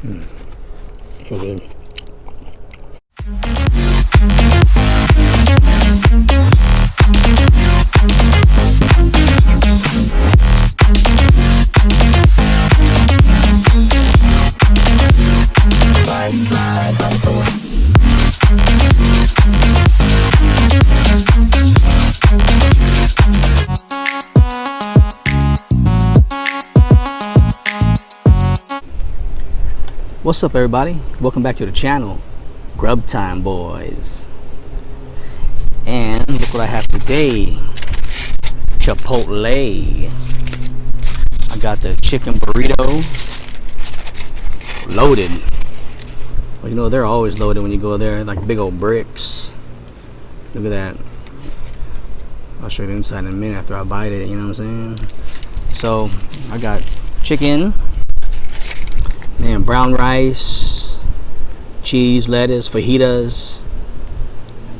So good. What's up, everybody? Welcome back to the channel, Grub Time Boys. And look what I have today. Chipotle. I got the chicken burrito loaded. Well, you know they're always loaded when you go there, like big old bricks. Look at that. I'll show you the inside in a minute after I bite it, you know what I'm saying? So I got chicken and brown rice, cheese, lettuce, fajitas,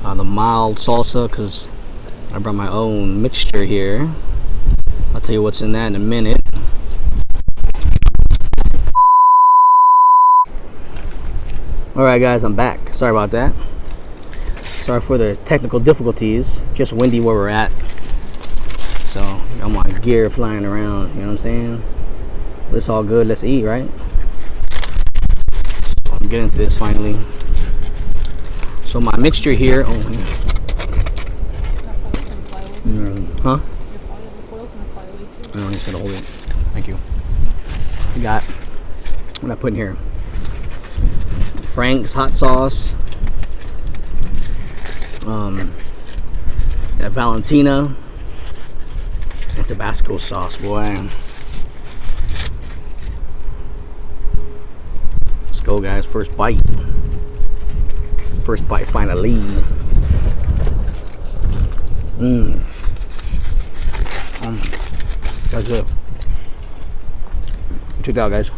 the mild salsa, because I brought my own mixture here. I'll tell you what's in that in a minute. Alright guys, I'm back. Sorry about that. Sorry for the technical difficulties. Just windy where we're at. So, got my gear flying around, you know what I'm saying? But it's all good. Let's eat, right? So I'm getting into this finally. So my mixture here. Oh, yeah. Huh? No, I'm just gonna hold it. Thank you. We got, what I put in here? Frank's hot sauce. That Valentina and Tabasco sauce, boy. Let's go, guys. First bite. First bite, finally. That's good. Check it out, guys.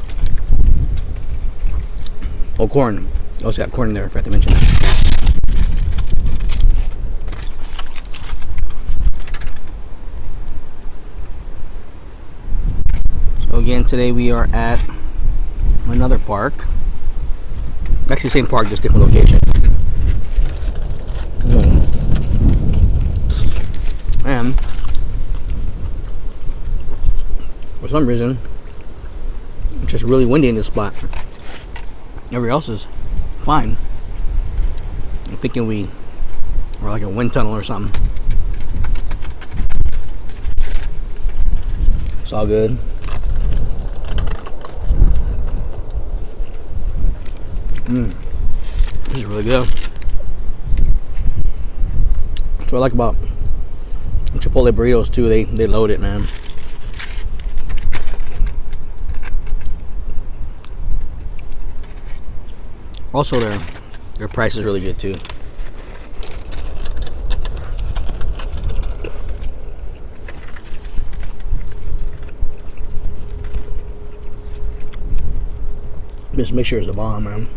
Oh, corn. Also got corn in there, I forgot to mention that. So again, today we are at another park. Actually, same park, just different location. And for some reason, it's just really windy in this spot. Everywhere else is fine. I'm thinking we're like a wind tunnel or something. It's all good. This is really good. That's what I like about Chipotle burritos too. They load it, man. Also, their price is really good too. Just make sure it's the bomb, man.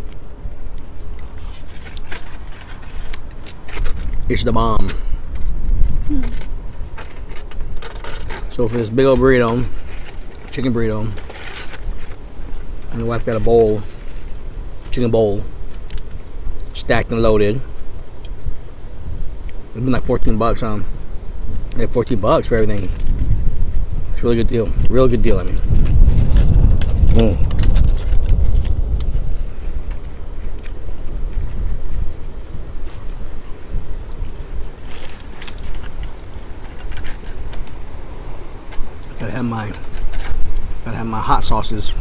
It's the bomb. So for this big old burrito, chicken burrito, and the wife got a bowl, chicken bowl, stacked and loaded. It's been like 14 bucks, huh? Yeah, 14 bucks for everything. It's a really good deal. Real good deal, I mean. Gotta have my hot sauces.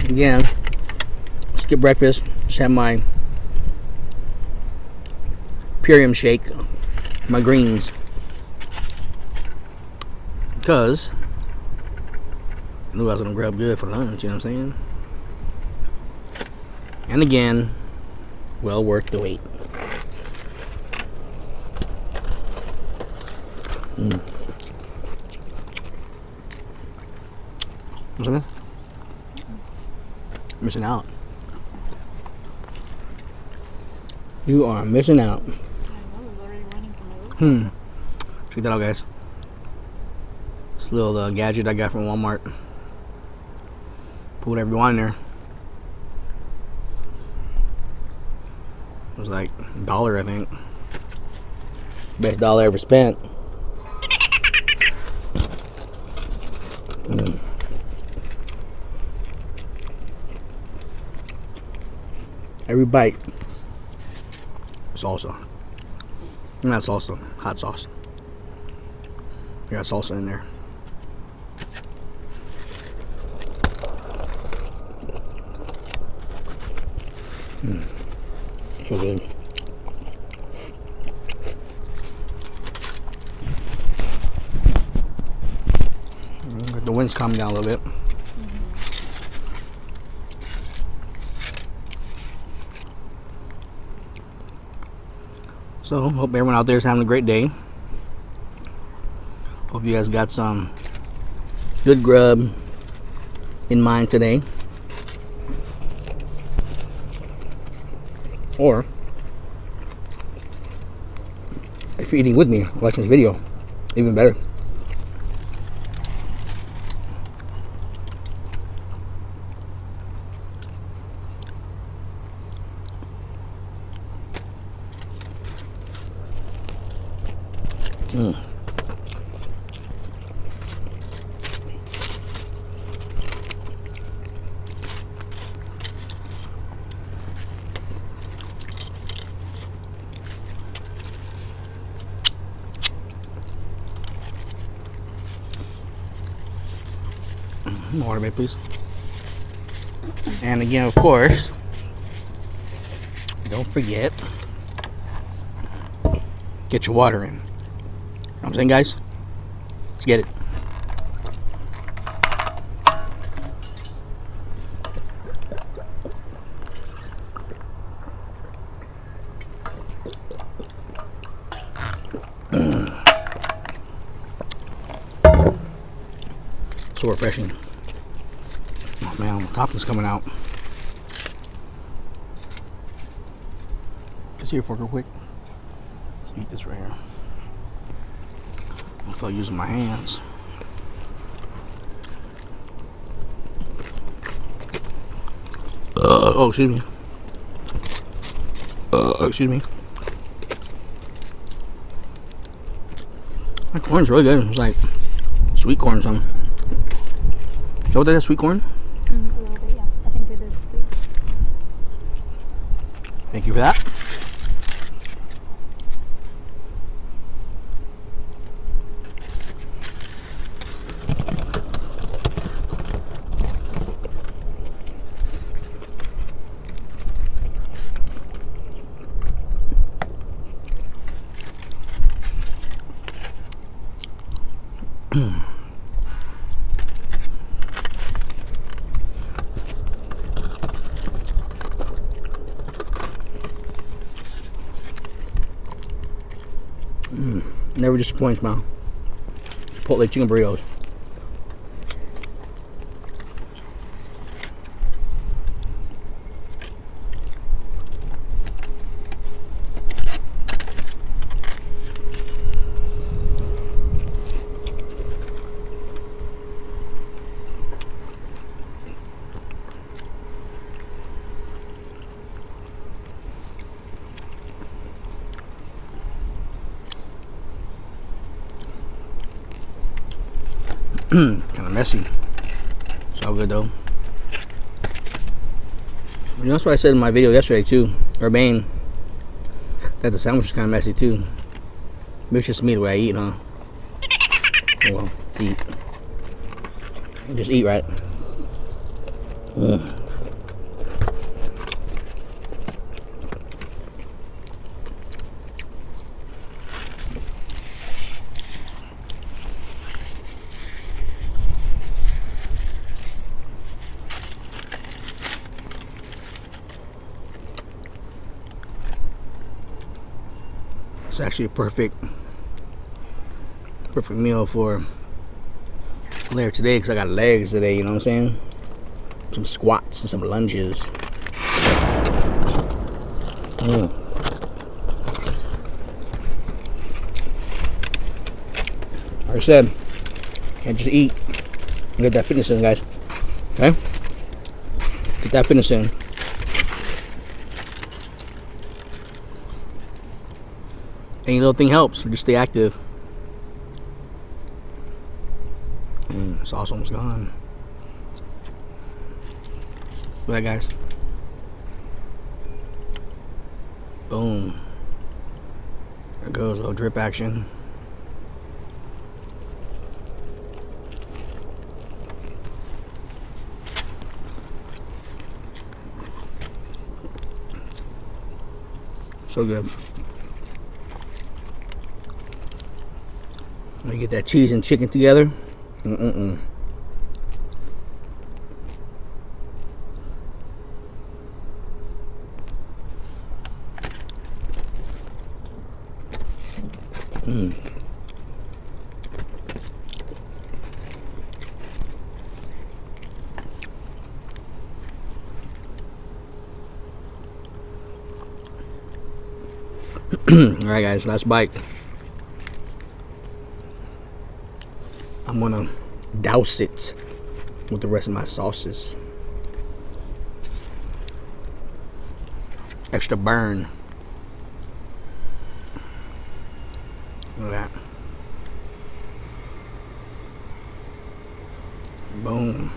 Again, skip breakfast. Just have my Purium shake, my greens, because I knew I was gonna grab good for lunch, you know what I'm saying? And again, well worth the wait. What's that? Missing out. You are missing out. I know, it's already running from my Check that out, guys. This little gadget I got from Walmart. Put whatever you want in there. It was like $1, I think. Best dollar ever spent. Every bite, salsa. Not salsa, hot sauce. We got salsa in there. So good. The wind's calming down a little bit. So, hope everyone out there is having a great day. Hope you guys got some good grub in mind today. Or, if you're eating with me, watching this video, even better. More water, babe, please. And again, of course, don't forget, get your water in. You know what I'm saying, guys? Let's get it. So refreshing. Oh man, the topping's coming out. Just here for real quick. Let's eat this right here. I feel like using my hands. Oh, excuse me. Excuse me. That corn's really good. It's like sweet corn or something. Is that what that is? Sweet corn? A little bit, yeah. I think it is sweet. Thank you for that. Never disappoints, man. Chipotle chicken burritos. Kind of messy. It's all good though. You know, that's what I said in my video yesterday too. Urbane. That the sandwich is kind of messy too. Maybe it's just me the way I eat, huh? Oh, well, let's eat. Just eat right. It's actually a perfect meal for later today because I got legs today, you know what I'm saying? Some squats and some lunges. Like I said, can't just eat. Get that fitness in, guys. Okay? Get that fitness in. Any little thing helps. Just stay active. And the sauce almost gone. Look at that, guys. Boom. There goes a little drip action. So good. When you get that cheese and chicken together, Alright guys, last bite. I'm gonna douse it with the rest of my sauces. Extra burn. Look at that. Boom.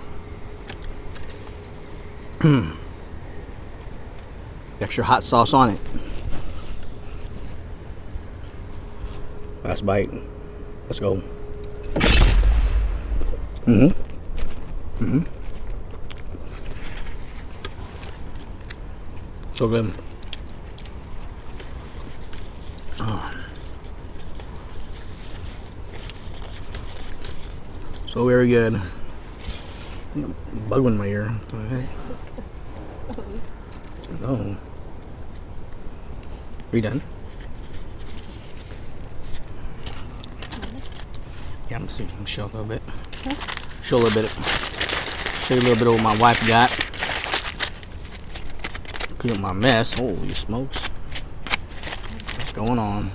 Extra hot sauce on it. Last bite. Let's go. So good. So very good. Bug in my ear. Okay. Oh. Are you done? Yeah, I'm gonna show a little bit. Show a little bit. Show you a little bit of what my wife got. Clean up my mess. Holy smokes. What's going on?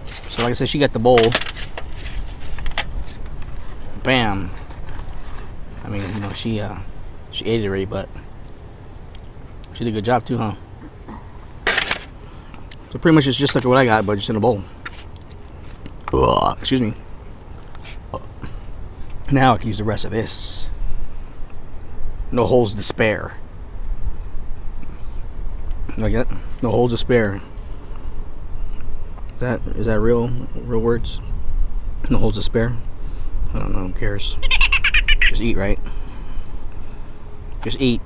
So like I said, she got the bowl. Bam. I mean, you know, she ate it already, but she did a good job too, huh? So pretty much it's just like what I got, but just in a bowl. Excuse me. Now I can use the rest of this. No holes to spare. Like that? No holes to spare. Is that real words? No holes to spare? I don't know, who cares? Just eat, right? Just eat.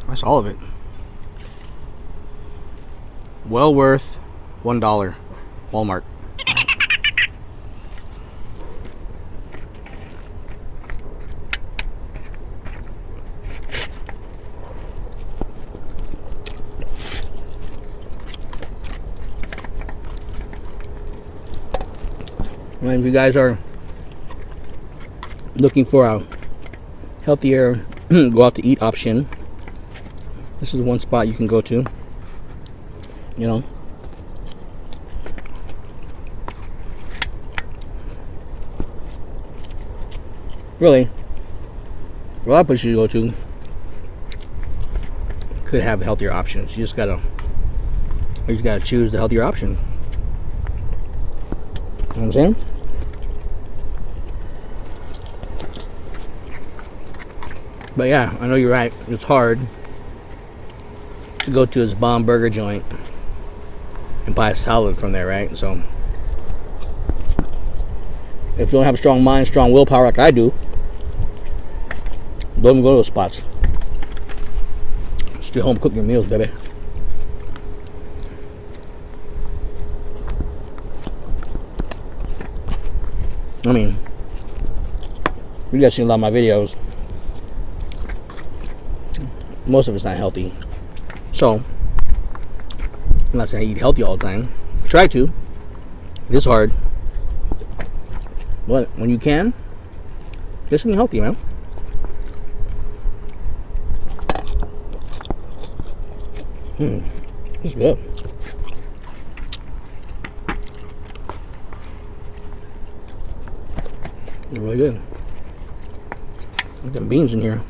That's all of it. Well worth $1. Walmart. And if you guys are looking for a healthier go out to eat option, this is one spot you can go to. You know, really, a lot of places you go to could have healthier options. You just gotta choose the healthier option. You know what I'm saying? But yeah, I know you're right. It's hard to go to this bomb burger joint and buy a salad from there, right? So if you don't have a strong mind, strong willpower like I do, don't even go to those spots. Stay home, cook your meals, baby. I mean, you guys seen a lot of my videos. Most of it's not healthy. So, I'm not saying I eat healthy all the time. I try to. It is hard. But when you can, just be healthy, man. This is good. They're really good. Get them beans in here.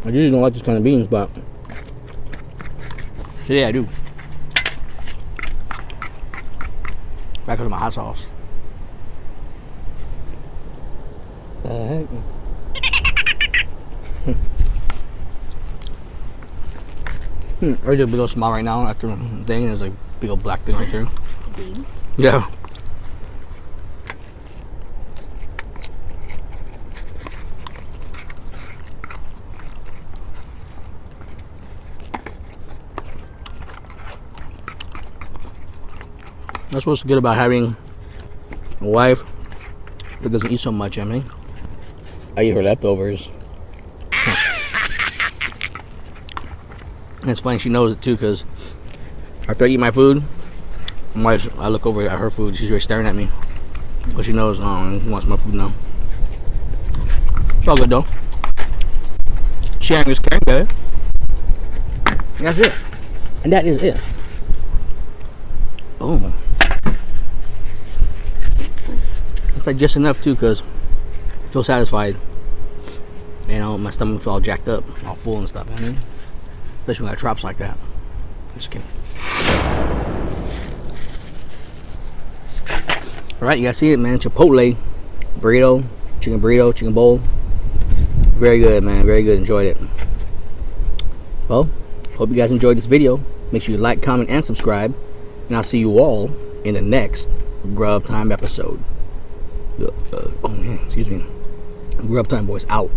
I usually don't like this kind of beans, but today I do. Back to my hot sauce. The heck? Right there, big old smile right now after the thing. There's like a big old black thing right there. Bean. Yeah. That's what's good about having a wife that doesn't eat so much. I mean, I eat her leftovers. And it's funny, she knows it too, because after I eat my food, I look over at her food. She's right staring at me, but she knows he wants my food now. It's all good though. Sharing is caring, baby. That's it, and that is it. Boom. It's like just enough too, because I feel satisfied. You know, my stomach feels all jacked up, all full and stuff. You know what I mean? Especially when I drops like that. I'm just kidding. Alright, you guys see it, man. Chipotle burrito, chicken bowl. Very good, man. Very good. Enjoyed it. Well, hope you guys enjoyed this video. Make sure you like, comment, and subscribe. And I'll see you all in the next Grub Time episode. Oh, man. Excuse me. Grub Time boys out.